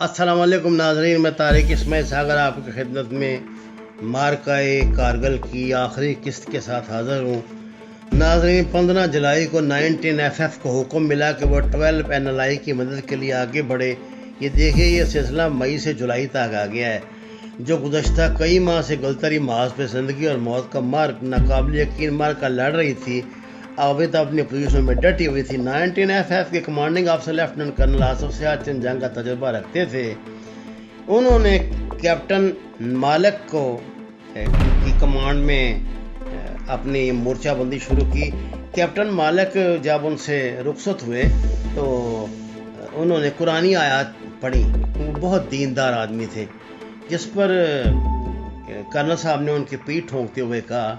السلام علیکم ناظرین، میں طارق اسماعیل ساگر آپ کی خدمت میں معرکہ کارگل کی آخری قسط کے ساتھ حاضر ہوں۔ ناظرین، 15 جولائی کو 19FF کو حکم ملا کہ وہ 12 NLI کی مدد کے لیے آگے بڑھے۔ یہ دیکھیں، یہ سلسلہ مئی سے جولائی تک آ گیا ہے، جو گزشتہ کئی ماہ سے گلتری محاذ پہ زندگی اور موت کا ناقابل یقین معرکہ لڑ رہی تھی، عابد اپنی پوزیشن میں ڈٹی ہوئی تھی۔ 19FF کے کمانڈنگ افسر لیفٹیننٹ کرنل آصف سیاح چند جنگ کا تجربہ رکھتے تھے۔ انہوں نے کیپٹن مالک کی کمانڈ میں اپنی مورچہ بندی شروع کی۔ کیپٹن مالک جب ان سے رخصت ہوئے تو انہوں نے قرآنی آیات پڑھی۔ وہ بہت دیندار آدمی تھے، جس پر کرنل صاحب نے ان کی پیٹھ ٹھونکتے ہوئے کہا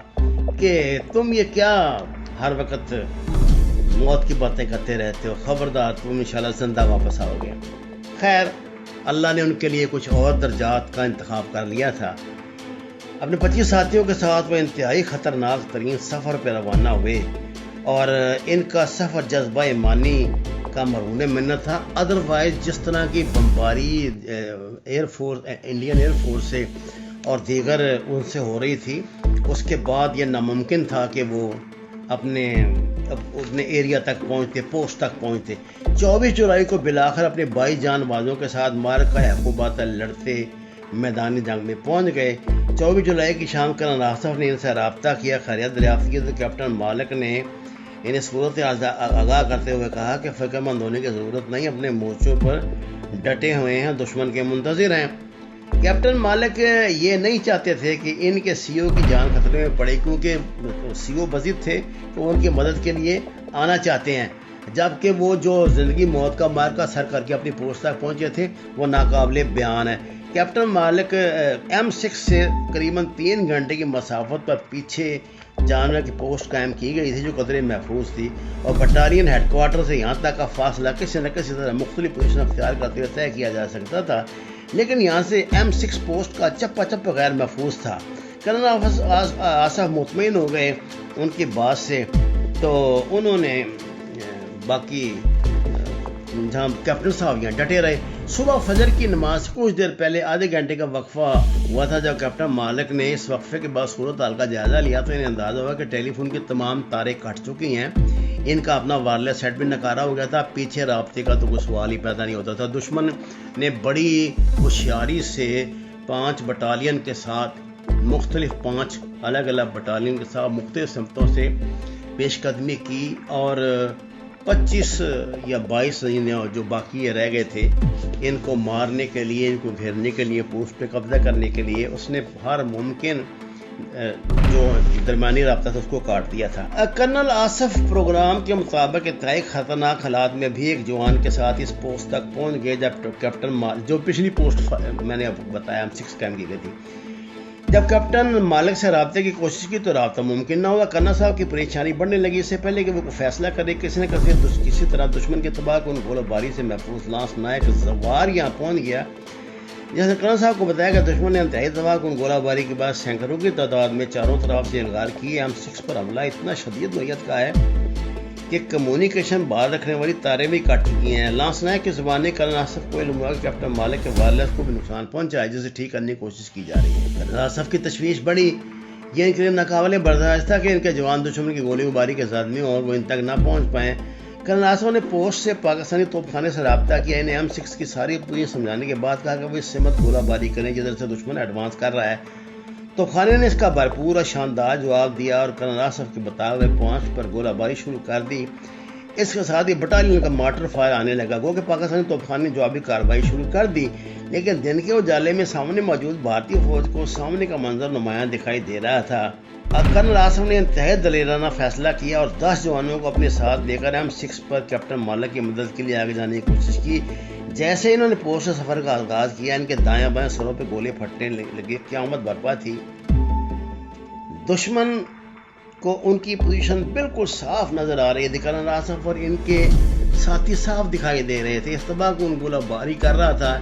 کہ تم یہ کیا ہر وقت موت کی باتیں کرتے رہتے ہو، خبردار تم انشاءاللہ زندہ واپس آؤ گے۔ خیر، اللہ نے ان کے لیے کچھ اور درجات کا انتخاب کر لیا تھا۔ اپنے 25 ساتھیوں کے ساتھ وہ انتہائی خطرناک ترین سفر پہ روانہ ہوئے، اور ان کا سفر جذبہ ایمانی کا مرہون منت تھا۔ ادروائز جس طرح کی بمباری air force, Indian air force سے اور دیگر ان سے ہو رہی تھی، اس کے بعد یہ ناممکن تھا کہ وہ اپنے ایریا تک پہنچتے، پوسٹ تک پہنچتے۔ 24 جولائی کو بلاخر اپنے 22 جان بازوں کے ساتھ معرکہ حقوبات لڑتے میدانی جنگ میں پہنچ گئے۔ 24 جولائی کی شام کرنل آصف نے ان سے رابطہ کیا، خیریت دریافت کی، تو کیپٹن مالک نے انہیں صورت آگاہ کرتے ہوئے کہا کہ فکر مند ہونے کی ضرورت نہیں، اپنے مورچوں پر ڈٹے ہوئے ہیں، دشمن کے منتظر ہیں۔ کیپٹن مالک یہ نہیں چاہتے تھے کہ ان کے CO کی جان خطرے میں پڑے، کیونکہ CO بضد تھے تو ان کی مدد کے لیے آنا چاہتے ہیں، جبکہ وہ جو زندگی موت کا معرکہ سر کر کے اپنی پوسٹ تک پہنچے تھے وہ ناقابل بیان ہے۔ کیپٹن مالک M6 سے قریباً 3 گھنٹے کی مسافت پر پیچھے جانور کی پوسٹ قائم کی گئی تھی، جو قدرے محفوظ تھی، اور بٹالین ہیڈ کوارٹر سے یہاں تک کا فاصلہ کسی نہ کسی طرح مختلف پوزیشن اختیار کرتے ہوئے طے کیا جا سکتا تھا، لیکن یہاں سے M6 پوسٹ کا چپا چپ غیر محفوظ تھا۔ کرنل آصف مطمئن ہو گئے ان کی بات سے، تو انہوں نے باقی جہاں کیپٹن صاحب یہاں ڈٹے رہے۔ صبح فجر کی نماز سے کچھ دیر پہلے آدھے گھنٹے کا وقفہ ہوا تھا۔ جب کیپٹن مالک نے اس وقفے کے بعد صورت حال کا جائزہ لیا تو انہیں اندازہ ہوا کہ ٹیلی فون کی تمام تاریں کٹ چکی ہیں، ان کا اپنا وائرلیس سیٹ بھی ناکارہ ہو گیا تھا، پیچھے رابطے کا تو کوئی سوال ہی پیدا نہیں ہوتا تھا۔ دشمن نے بڑی ہوشیاری سے 5 بٹالین کے ساتھ، مختلف 5 الگ الگ بٹالین کے ساتھ مختلف سمتوں سے پیش قدمی کی، اور 25 یا 22 جو باقی رہ گئے تھے، ان کو مارنے کے لیے، ان کو گھیرنے کے لیے، پوسٹ پہ قبضہ کرنے کے لیے اس نے ہر ممکن جو درمیانی رابطہ تھا اس کو کاٹ دیا تھا۔ کرنل آصف پروگرام کے مطابق انتہائی خطرناک حالات میں بھی ایک جوان کے ساتھ اس پوسٹ تک پہنچ گئے، جب کیپٹن جو پچھلی پوسٹ میں نے بتایا M6 قائم کی گئی تھی۔ جب کیپٹن مالک سے رابطے کی کوشش کی تو رابطہ ممکن نہ ہوا۔ کرنل صاحب کی پریشانی بڑھنے لگی۔ اس سے پہلے کہ وہ فیصلہ کرے، کسی نہ کسی طرح دشمن کے تباہ کو ان گولہ باری سے محفوظ لانس نائک زوار یہاں پہنچ گیا۔ جیسے کرنل صاحب کو بتایا کہ دشمن نے انتہائی تباہ کن گولہ باری کے بعد سینکڑوں کی تعداد میں چاروں طرف سے انگار کی۔ M6 پر حملہ اتنا شدید نوعیت کا ہے کہ کمیونیکیشن بحال رکھنے والی تاریں بھی کٹ چکی ہیں۔ لانس نائک کی زبان نے کرنل آصف کو علم ہوا کہ کیپٹن مالک کے وائرلیس کو بھی نقصان پہنچا ہے، جسے ٹھیک کرنے کی کوشش کی جا رہی ہے۔ کرنل آصف کی تشویش بڑھی۔ یہ ان کے لیے ناقابل برداشت تھا کہ ان کے جوان دشمن کی گولی باری کے زخمی ہوں اور وہ ان تک نہ پہنچ پائیں۔ کرنل آصف نے پوسٹ سے پاکستانی توپ خانے سے رابطہ کیا، انہیں M6 کی ساری پوری سمجھانے کے بعد کہا کہ وہ اس سمت گولہ باری کریں جدھر سے دشمن ایڈوانس کر رہا ہے۔ توپ خانے نے اس کا بھرپور اور شاندار جواب دیا اور کرنل آصف کے بتائے ہوئے پوائنٹ پر گولہ باری شروع کر دی۔ اس کے ساتھ ہی بٹالین کا مارٹر فائر آنے لگا، گو کہ پاکستانی توپ خانے نے جوابی کارروائی شروع کر دی، لیکن دن کے اجالے میں سامنے موجود بھارتی فوج کو سامنے کا منظر نمایاں دکھائی دے رہا تھا۔ کرنل آصف نے انتہائی دلیرانہ فیصلہ کیا اور 10 جوانوں کو اپنے ساتھ لے کر M6 پر کیپٹن مالک کی مدد کے لیے آگے جانے کی کوشش کی۔ جیسے انہوں نے پوسٹ سے سفر کا آغاز کیا، ان کے دائیں بائیں سروں پہ گولے پھٹنے لگے، قیامت برپا تھی۔ دشمن کو ان کی پوزیشن بالکل صاف نظر آ رہی تھی، کرنل آصف اور ان کے ساتھی صاف دکھائی دے رہے تھے، استباح کو ان گولہ باری کر رہا تھا۔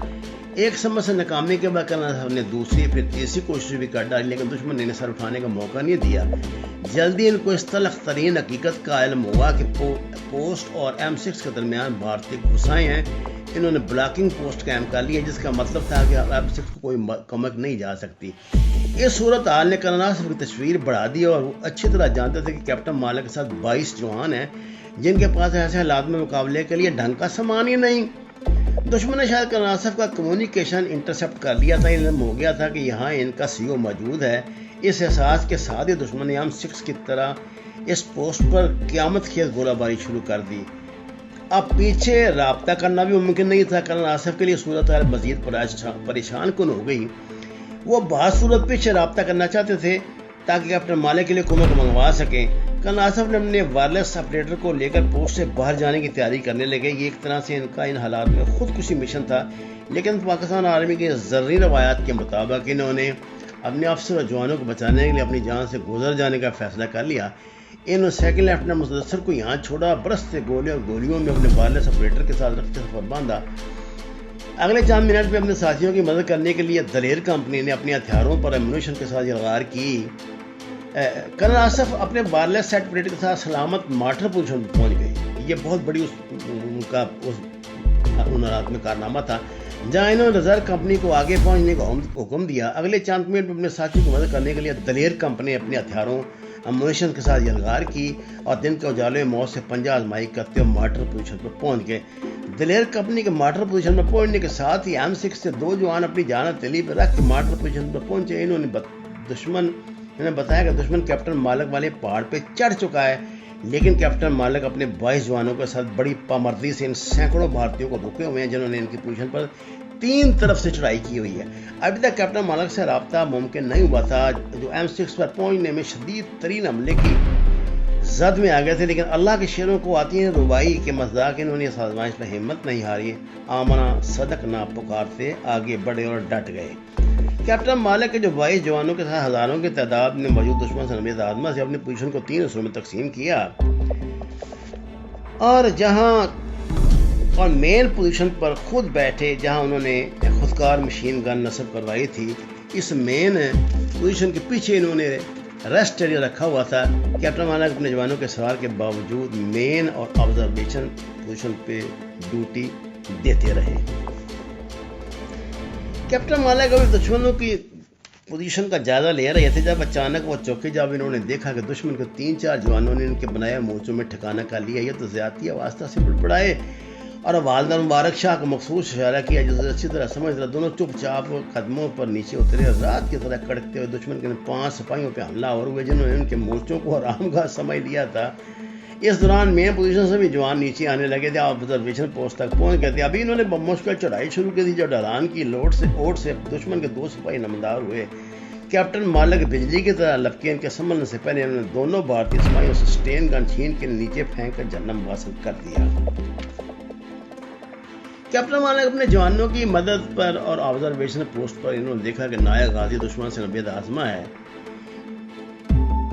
ایک سمت سے ناکامی کے بعد کرنل صاحب نے دوسری پھر تیسری کوشش بھی کر ڈالی، لیکن دشمن نے انہیں سر اٹھانے کا موقع نہیں دیا۔ جلدی ان کو اس تلخ ترین حقیقت کا علم ہوا کہ پوسٹ اور M6 کے درمیان بھارتی گھسائیں ہیں۔ انہوں نے بلاکنگ پوسٹ قائم کر لی ہے، جس کا مطلب تھا کہ اب کو کوئی کمک نہیں جا سکتی۔ اس صورت حال نے کرن آصف کی تصویر بڑھا دی اور وہ اچھی طرح جانتے تھے کہ کیپٹن مالک کے ساتھ 22 جوان ہیں جن کے پاس ایسے حالات میں مقابلے کے لیے ڈھنگ کا سامان ہی نہیں۔ دشمن نے شاید کرن آصف کا کمیونیکیشن انٹرسپٹ کر لیا تھا، علم ہو گیا تھا کہ یہاں ان کا CO موجود ہے۔ اس احساس کے ساتھ ہی دشمن نے M6 کی طرح اس پوسٹ پر قیامت خیز گولہ باری شروع کر دی۔ اب پیچھے رابطہ کرنا بھی ممکن نہیں تھا۔ کرن آصف کے لیے صورتحال مزید پریشان کن ہو گئی۔ وہ بہت صورت پیچھے رابطہ کرنا چاہتے تھے تاکہ کیپٹن مالک کے لیے کمک منگوا سکیں۔ کرن آصف نے اپنے وائرلیس آپریٹر کو لے کر پوسٹ سے باہر جانے کی تیاری کرنے لگے۔ یہ ایک طرح سے ان کا ان حالات میں خودکشی مشن تھا، لیکن پاکستان آرمی کی زرعی روایات کے مطابق انہوں نے اپنے افسر اور جوانوں کو بچانے کے لیے اپنی جان سے گزر جانے کا فیصلہ کر لیا۔ انہوں نے سیکنڈ لیفٹیننٹ مدثر کو یہاں چھوڑا، برس سے گولیوں میں اپنے وائرلیس آپریٹر کے ساتھ رفتے سفر باندھا۔ اگلے چند منٹ میں اپنے ساتھیوں کی مدد کرنے کے لیے دلیر کمپنی نے اپنے ہتھیاروں پر ایمونیشن کے ساتھ یلغار کی۔ کرن آصف اپنے وائرلیس سیٹ آپریٹر کے ساتھ سلامت مارٹر پوزیشن پر پہنچ گئی۔ یہ بہت بڑی ان کا ان رات میں کارنامہ تھا، جہاں انہوں نے ریزرو کمپنی کو آگے پہنچنے کا حکم دیا۔ اگلے چند منٹ میں اپنے ساتھیوں کو مدد کرنے کے لیے دلیر کمپنی اپنے ہتھیاروں ایمونیشن کے ساتھ یلغار کی اور دن کے اجالے میں موت سے پنجہ آزمائی کرتے ہوئے مارٹر پوزیشن پر پہنچ گئے۔ دلیر کمپنی کے مارٹر پوزیشن پر پہنچنے کے ساتھ ہی M6 سے 2 جوان اپنی جان ہتھیلی پر رکھ کے مارٹر پوزیشن پر پہنچے۔ انہوں نے بتایا کہ دشمن کیپٹن مالک والے پہاڑ پہ چڑھ چکا ہے، لیکن کیپٹن مالک اپنے 22 جوانوں کے ساتھ بڑی پامردی سے ان سینکڑوں بھارتیوں کو روکے ہوئے ہیں جنہوں نے ان کی پوزیشن پر 3 طرف سے چڑھائی کی ہوئی ہے۔ ابھی تک کیپٹن مالک سے رابطہ ممکن نہیں ہوا تھا، جو M6 پر پہنچنے میں شدید ترین حملے کی زد میں آ گئے تھے، لیکن اللہ کے شیروں کو آتی ہیں ربائی کے مصداق انہوں نے اس آزمائش میں ہمت نہیں ہاری، آمنا صدق نہ پکارتے آگے بڑھے اور ڈٹ گئے۔ کیپٹن مالک کے جو 22 جوانوں کے ساتھ ہزاروں کی تعداد میں موجود دشمن سے نبیت آزمہ سے اپنی پوزیشن کو 3 حصوں میں تقسیم کیا اور مین پوزیشن پر خود بیٹھے جہاں انہوں نے خودکار مشین گن نصب کروائی تھی۔ اس مین پوزیشن کے پیچھے انہوں نے ریسٹ ایریا رکھا ہوا تھا۔ کیپٹن مالک اپنے جوانوں کے سوار کے باوجود مین اور آبزرویشن پوزیشن پہ ڈیوٹی دیتے رہے۔ کیپٹن مالک ابھی دشمنوں کی پوزیشن کا جائزہ لے رہے تھے جب اچانک وہ چوکے جب انہوں نے دیکھا کہ دشمن کے 3-4 جوانوں نے ان کے بنائے مورچوں میں ٹھکانہ کر لیا۔ یہ تو زیادتی واسطہ سے بڑبڑائے اور والدہ مبارک شاہ کو مخصوص اشارہ کیا، جسے اچھی طرح سمجھ رہا۔ دونوں چپ چاپ قدموں پر نیچے اترے اور رات کی طرح کڑکتے ہوئے دشمن کے 5 سپاہیوں پہ حملہ اور ہوئے جنہوں نے ان کے مورچوں کو آرام گاہ سمجھ لیا تھا۔ اس دوران مین پوزیشن سے بھی جوان نیچے آنے لگے تھے، آبزرویشن پوسٹ تک پہنچ گئے تھے۔ ابھی انہوں نے مشکل چڑھائی شروع کی تھی جو ڈھلان کی اوٹ سے دشمن کے 2 سپاہی نمودار ہوئے۔ کیپٹن مالک بجلی کی طرح لپکے ان کے سنبھلنے سے پہلے انہوں نے دونوں بھارتی سپاہیوں سے سٹین گن چھین کے نیچے پھینک کر جہنم واصل کر دیا۔ کیپٹن مالک اپنے جوانوں کی مدد پر اور آبزرویشن پوسٹ پر انہوں نے دیکھا کہ نایک غازی دشمن سے نبیت آزمہ ہے۔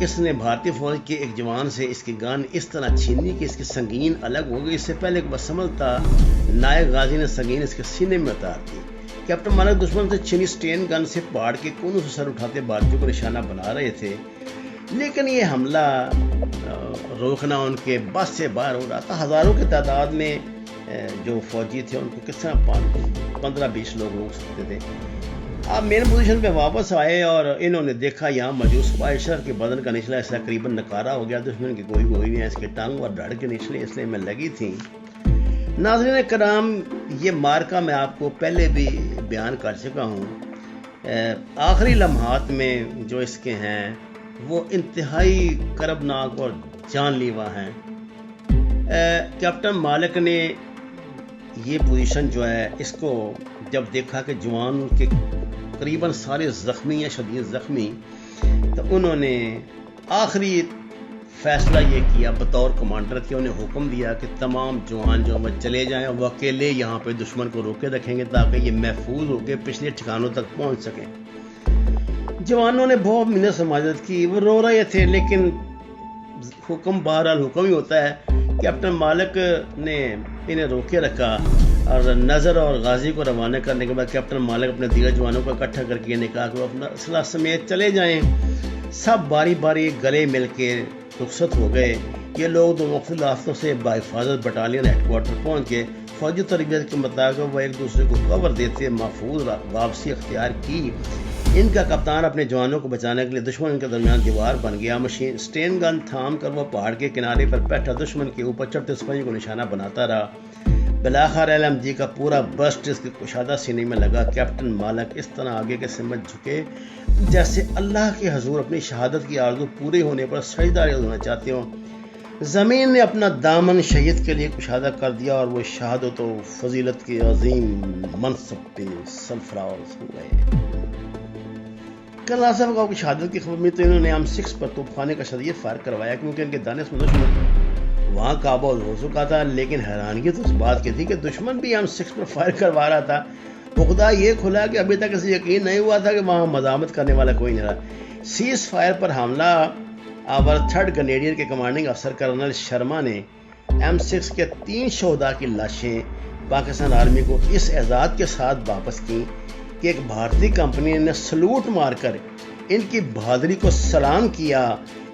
اس نے بھارتی فوج کے ایک جوان سے اس کی گن اس طرح چھینی کہ اس کی سنگین الگ ہو گئی۔ اس سے پہلے کہ بسمل تھا نایک غازی نے سنگین اس کے سینے میں اتار دی۔ کیپٹن مالک دشمن سے چھینی سٹین گن سے پہاڑ کے کونوں سے سر اٹھاتے بھارتیوں کو نشانہ بنا رہے تھے، لیکن یہ حملہ روکنا ان کے بس سے باہر ہو رہا تھا۔ ہزاروں کی تعداد میں جو فوجی تھے ان کو کس طرح 15-20 لوگ روک سکتے تھے۔ آپ مین پوزیشن پہ واپس آئے اور انہوں نے دیکھا یہاں موجود سپاہی شرف کے بدن کا نچلا حصہ تقریباً نکارا ہو گیا۔ دشمن کی کوئی گولیاں اس کے ٹانگ اور ڈھڑ کے نچلے حصے میں لگی تھیں۔ ناظرین کرام، یہ مارکا میں آپ کو پہلے بھی بیان کر چکا ہوں۔ آخری لمحات میں جو اس کے ہیں وہ انتہائی کربناک اور جان لیوا ہیں۔ کیپٹن مالک نے یہ پوزیشن جو ہے اس کو جب دیکھا کہ جوان کے تقریباً سارے زخمی ہیں، شدید زخمی، تو انہوں نے آخری فیصلہ یہ کیا بطور کمانڈر کہ انہیں حکم دیا کہ تمام جوان جو وہ چلے جائیں، وہ اکیلے یہاں پہ دشمن کو روکے رکھیں گے تاکہ یہ محفوظ ہو کے پچھلے ٹھکانوں تک پہنچ سکیں۔ جوانوں نے بہت منت سے معذرت کی، وہ رو رہے تھے، لیکن حکم بہرحال حکم ہی ہوتا ہے۔ کیپٹن مالک نے انہیں روکے رکھا اور نظر اور غازی کو روانہ کرنے کے بعد کیپٹن مالک اپنے دیگر جوانوں کو اکٹھا کر کے کہا کہ وہ اپنا اسلحہ سمیت چلے جائیں۔ سب باری باری گلے مل کے رخصت ہو گئے۔ یہ لوگ 2 مختلف راستوں سے بحفاظت بٹالین ہیڈ کوارٹر پہنچ کے فوجی تربیت کے مطابق وہ ایک دوسرے کو کور دیتے محفوظ واپسی اختیار کی۔ ان کا کپتان اپنے جوانوں کو بچانے کے لیے دشمن کے درمیان دیوار بن گیا۔ مشین سٹین گن تھام کر وہ پہاڑ کے کنارے پر بیٹھا دشمن کے اوپر چڑھتے سپاہیوں کو نشانہ بناتا رہا۔ بلاخر LMG کا پورا برسٹ اس کے کشادہ سینے میں لگا۔ کیپٹن مالک اس طرح آگے کے سمت جھکے جیسے اللہ کے حضور اپنی شہادت کی آرزو پوری ہونے پر سجدہ ریز ہونا چاہتے ہوں۔ زمین نے اپنا دامن شہید کے لیے کشادہ کر دیا اور وہ شہادت و فضیلت کے عظیم منصب پہ سرفراز ہو گئے۔ کرنل آصف غو کی شہادت کی خبر میں تو انہوں نے M6 پر توپ خانے کا شدید فائر کروایا کیونکہ ان کے دانش میں دشمن وہاں قابو ہو چکا تھا، لیکن حیرانگی تو اس بات کی تھی کہ دشمن بھی M6 پر فائر کروا رہا تھا۔ عقدہ یہ کھلا کہ ابھی تک اسے یقین نہیں ہوا تھا کہ وہاں مزاحمت کرنے والا کوئی نہیں رہا۔ سیز فائر پر حملہ آور 3rd کینیڈین کے کمانڈنگ افسر کرنل شرما نے M6 کے 3 شہداء کی لاشیں پاکستان آرمی کو اس اعزاز کے ساتھ واپس کی کہ ایک بھارتی کمپنی نے سلوٹ مار کر ان کی بہادری کو سلام کیا۔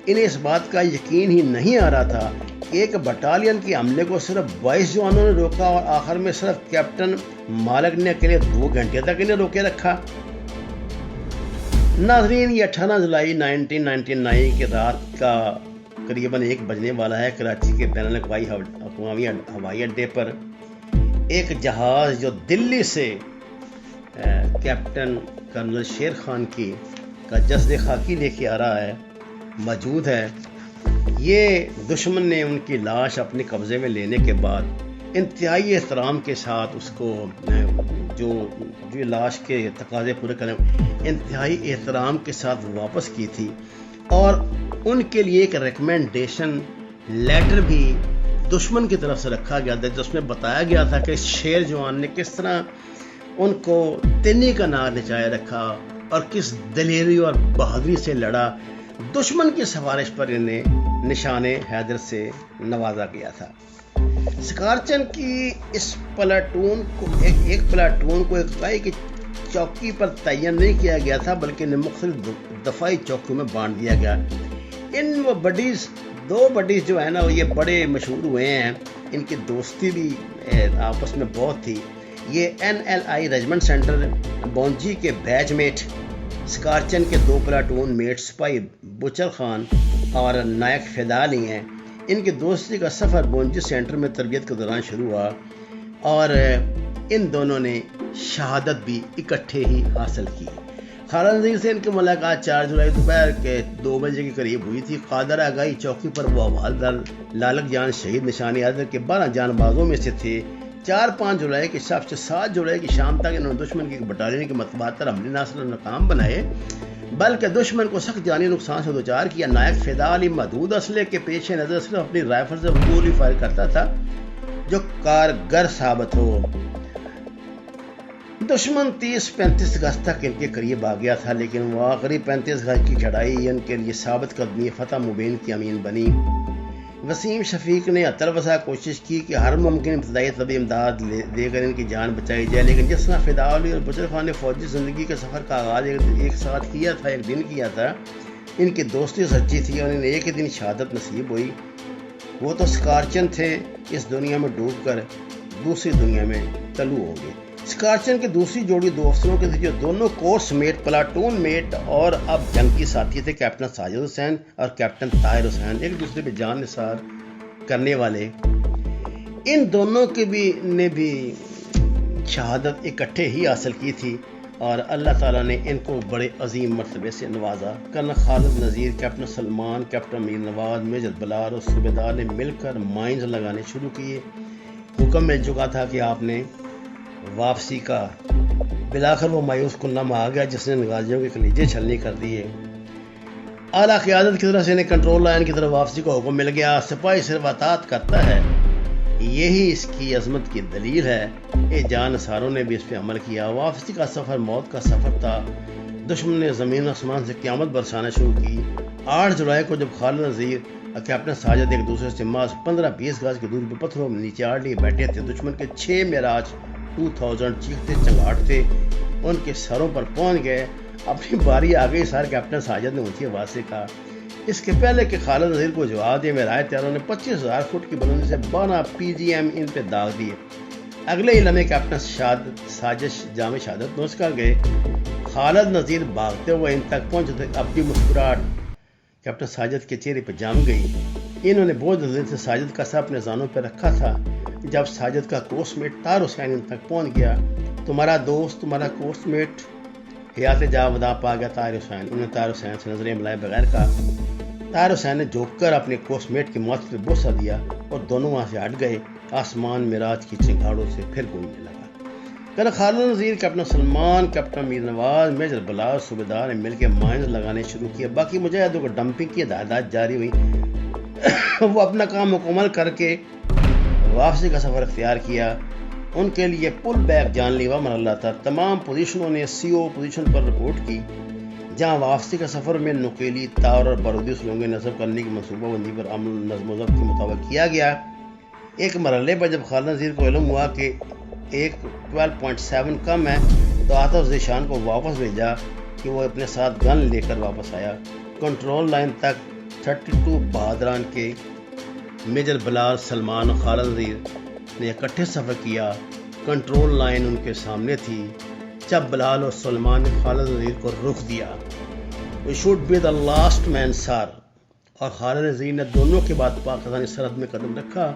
انہیں اس بات کا یقین ہی نہیں آ رہا تھا کہ ایک بٹالین کے حملے کو صرف 22 جوانوں نے روکا اور آخر میں صرف کیپٹن مالک نے اکیلے 2 گھنٹے تک انہیں روکے رکھا۔ ناظرین، یہ 18 جولائی 1999 کی رات کا قریباً 1 بجنے والا ہے۔ کراچی کے بین الاقوامی ہوائی اڈے پر ایک جہاز جو دلی سے کیپٹن کرنل شیر خان کی کا جسد خاکی لے کے آ رہا ہے موجود ہے۔ یہ دشمن نے ان کی لاش اپنے قبضے میں لینے کے بعد انتہائی احترام کے ساتھ اس کو جو لاش کے تقاضے پورے کرنے انتہائی احترام کے ساتھ واپس کی تھی، اور ان کے لیے ایک ریکمنڈیشن لیٹر بھی دشمن کی طرف سے رکھا گیا تھا جس میں بتایا گیا تھا کہ شیر جوان نے کس طرح ان کو تنی کا نار نچائے رکھا اور کس دلیری اور بہادری سے لڑا۔ دشمن کی سفارش پر انہیں نشان حیدر سے نوازا گیا تھا۔ سکارچن کی اس پلاٹون کو ایک پلاٹون کو ایک قلعے کی چوکی پر تعین نہیں کیا گیا تھا بلکہ انہیں مختلف دفاعی چوکیوں میں بانٹ دیا گیا۔ ان دو بڈیز جو ہے نا، یہ بڑے مشہور ہوئے ہیں، ان کی دوستی بھی آپس میں بہت تھی۔ یہ NLI ریجمنٹ سینٹر بونجی کے بیچ میٹ سکارچن کے 2 پلاٹون میٹ سپاہی بچر خان اور نائک فیدا علی ہیں۔ ان کی دوستی کا سفر بونجی سینٹر میں تربیت کے دوران شروع ہوا اور ان دونوں نے شہادت بھی اکٹھے ہی حاصل کی۔ خالد نذیر سے ان کی ملاقات 4 جولائی دوپہر کے 2 بجے کے قریب ہوئی تھی۔ قادر آگاہی چوکی پر وہ حوالدار لالک جان شہید نشان حیدر کے 12 جان بازوں میں سے تھے۔ 4-5 جولائی کی شب سے 7 جولائی کی شام تک انہوں نے دشمن کی بٹالین کے مطبوعات پر حملے نہ صرف ناکام بنائے بلکہ دشمن کو سخت جانی نقصان سے دوچار کیا۔ نائک فیدا علی محدود اسلحے کے پیش نظر صرف اپنی رائفل سے گولی فائر کرتا تھا جو کارگر ثابت ہو۔ دشمن 30-35 گز تک ان کے قریب آ گیا تھا، لیکن وہ آخری 35 گز کی چڑھائی ان کے لیے ثابت قدمی فتح مبین کی امین بنی۔ وسیم شفیق نے اتروسا کوشش کی کہ ہر ممکن ابتدائی طبی امداد دے کر ان کی جان بچائی جائے، لیکن جس طرح فیدا علی اور بچر خان نے فوجی زندگی کے سفر کا آغاز ایک ساتھ کیا تھا، ایک دن کیا تھا، ان کی دوستی سچی تھی اور انہیں ایک ہی دن شہادت نصیب ہوئی۔ وہ تو سکارچن تھے، اس دنیا میں ڈوب کر دوسری دنیا میں طلوع ہو گئے۔ سکارچن کی دوسری جوڑی 2 افسروں کی تھی جو دونوں کورس میٹ، پلاٹون میٹ اور اب جنگ کی ساتھی تھے، کیپٹن ساجد حسین اور کیپٹن طاہر حسین، ایک دوسرے پہ جان نثار کرنے والے۔ ان دونوں نے بھی شہادت اکٹھے ہی حاصل کی تھی اور اللہ تعالیٰ نے ان کو بڑے عظیم مرتبے سے نوازا۔ کرنل خالد نذیر، کیپٹن سلمان، کیپٹن میر نواز، میجر بلال اور صوبیدار نے مل کر مائنز لگانے شروع کیے۔ حکم مل چکا تھا کہ آپ نے واپسی کا۔ بلاخر وہ مایوس کن نامہ آ گیا جس نے نغازیوں کے کلیجے چھلنی کر دیے۔ اعلیٰ قیادت کی طرف سے انہیں کنٹرول لائن کی طرف واپسی کا حکم مل گیا۔ سپاہی صرف اطاعت کرتا ہے، یہی اس کی عظمت کی دلیل ہے۔ یہ جان نثاروں نے بھی اس پہ عمل کیا۔ واپسی کا سفر موت کا سفر تھا۔ دشمن نے زمین آسمان سے قیامت برسانا شروع کی۔ 8 جولائی کو جب خالد نذیر اور کیپٹن ساجد ایک دوسرے سے محض 15-20 گز کی دوری پہ پتھروں میں نیچے آڑ لیے بیٹھے تھے، دشمن کے 6 معراج 2000 چیختے چنگاڑتے ان کے سروں پر پہنچ گئے۔ اپنی باری آ گئی سر، کیپٹن ساجد نے اونچی آواز سے کہا۔ اس کے پہلے کہ خالد نذیر کو جواب دے، میرائے تیاروں نے 25,000 فٹ کی بلندی سے 12 PGM ان پہ داغ دیے۔ اگلے ہی لمحے کیپٹن ساجد جامع شہادت نوش کر گئے۔ خالد نذیر بھاگتے ہوئے ان تک پہنچے تھے، اب بھی مسکراہٹ کیپٹن ساجد کے چہرے پہ جم گئی۔ انہوں نے بہت جلدی سے ساجد کا سر اپنے زانوں پہ رکھا تھا۔ جب ساجد کا کورس میٹ طاہر حسین ان تک پہنچ گیا، تمہارا دوست، تمہارا کورس میٹ حیات جا ودا پا گیا طاہر حسین۔ انہوں نے طاہر حسین سے نظریں ملائے بغیر کہا۔ طاہر حسین نے جھک کر اپنے کورس میٹ کی موت پہ بوسہ دیا اور دونوں وہاں سے ہٹ گئے۔ آسمان معراج کی چنگاڑوں سے پھر گونجنے لگا۔ کرنل خالد نذیر، کیپٹن سلمان، کیپٹن میر نواز، میجر بلال، صوبیدار نے مل کے مائنز لگانے شروع کیے۔ باقی مجاہدوں کو ڈمپنگ کی ہدایات جاری ہوئی۔ وہ اپنا کام مکمل کر کے واپسی کا سفر اختیار کیا۔ ان کے لیے پل بیک جان لیوا مرحلہ تھا۔ تمام پوزیشنوں نے سی او پوزیشن پر رپورٹ کی، جہاں واپسی کا سفر میں نکیلی تار اور بارودی سرنگیں نصب کرنے کی منصوبہ بندی پر عمل نظم و ضبط کے مطابق کیا گیا۔ ایک مرحلے پر جب خالد نذیر کو علم ہوا کہ ایک 12.7 کم ہے تو آتش ذیشان کو واپس بھیجا کہ وہ اپنے ساتھ گن لے کر واپس آیا۔ کنٹرول لائن تک 32 بہادران کے میجر بلال، سلمان اور خالد نذیر نے اکٹھے سفر کیا۔ کنٹرول لائن ان کے سامنے تھی جب بلال اور سلمان نے خالد نذیر کو رخ دیا۔ "We should be the last man, sir." اور خالد نذیر نے دونوں کے بعد پاکستانی سرحد میں قدم رکھا۔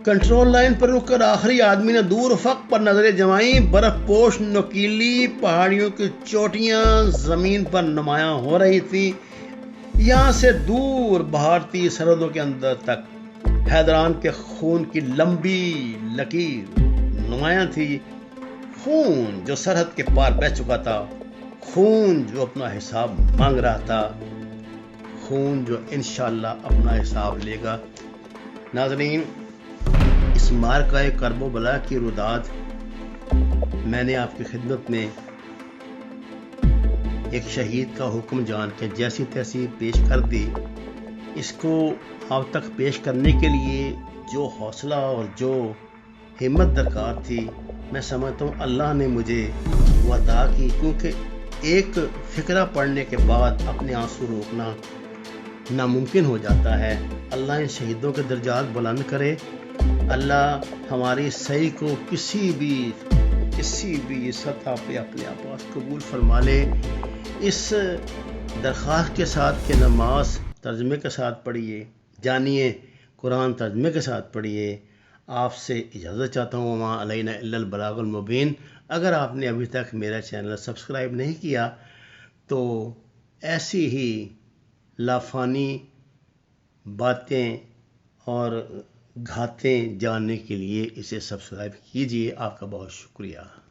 کنٹرول لائن پر رک کر آخری آدمی نے دور افق پر نظریں جمائیں۔ برف پوش نوکیلی پہاڑیوں کی چوٹیاں زمین پر نمایاں ہو رہی تھیں۔ یہاں سے دور بھارتی سرحدوں کے اندر تک حیدران کے خون کی لمبی لکیر نمایاں تھی۔ خون جو سرحد کے پار بہہ چکا تھا، خون جو اپنا حساب مانگ رہا تھا، خون جو انشاءاللہ اپنا حساب لے گا۔ ناظرین، اس معرکہ کرب و بلا کی روداد میں نے آپ کی خدمت میں ایک شہید کا حکم جان کے جیسی تیسی پیش کر دی۔ اس کو آپ تک پیش کرنے کے لیے جو حوصلہ اور جو ہمت درکار تھی، میں سمجھتا ہوں اللہ نے مجھے وہ عطا کی، کیونکہ ایک فقرہ پڑھنے کے بعد اپنے آنسو روکنا ناممکن ہو جاتا ہے۔ اللہ ان شہیدوں کے درجات بلند کرے۔ اللہ ہماری سعی کو کسی بھی سطح پہ اپنے پاس قبول فرما لے۔ اس درخواست کے ساتھ کہ نماز ترجمے کے ساتھ پڑھیے، جانیے قرآن ترجمے کے ساتھ پڑھیے، آپ سے اجازت چاہتا ہوں۔ وما علینا الا البلاغ المبین۔ اگر آپ نے ابھی تک میرا چینل سبسکرائب نہیں کیا تو ایسی ہی لافانی باتیں اور گھاتیں جاننے کے لیے اسے سبسکرائب کیجیے۔ آپ کا بہت شکریہ۔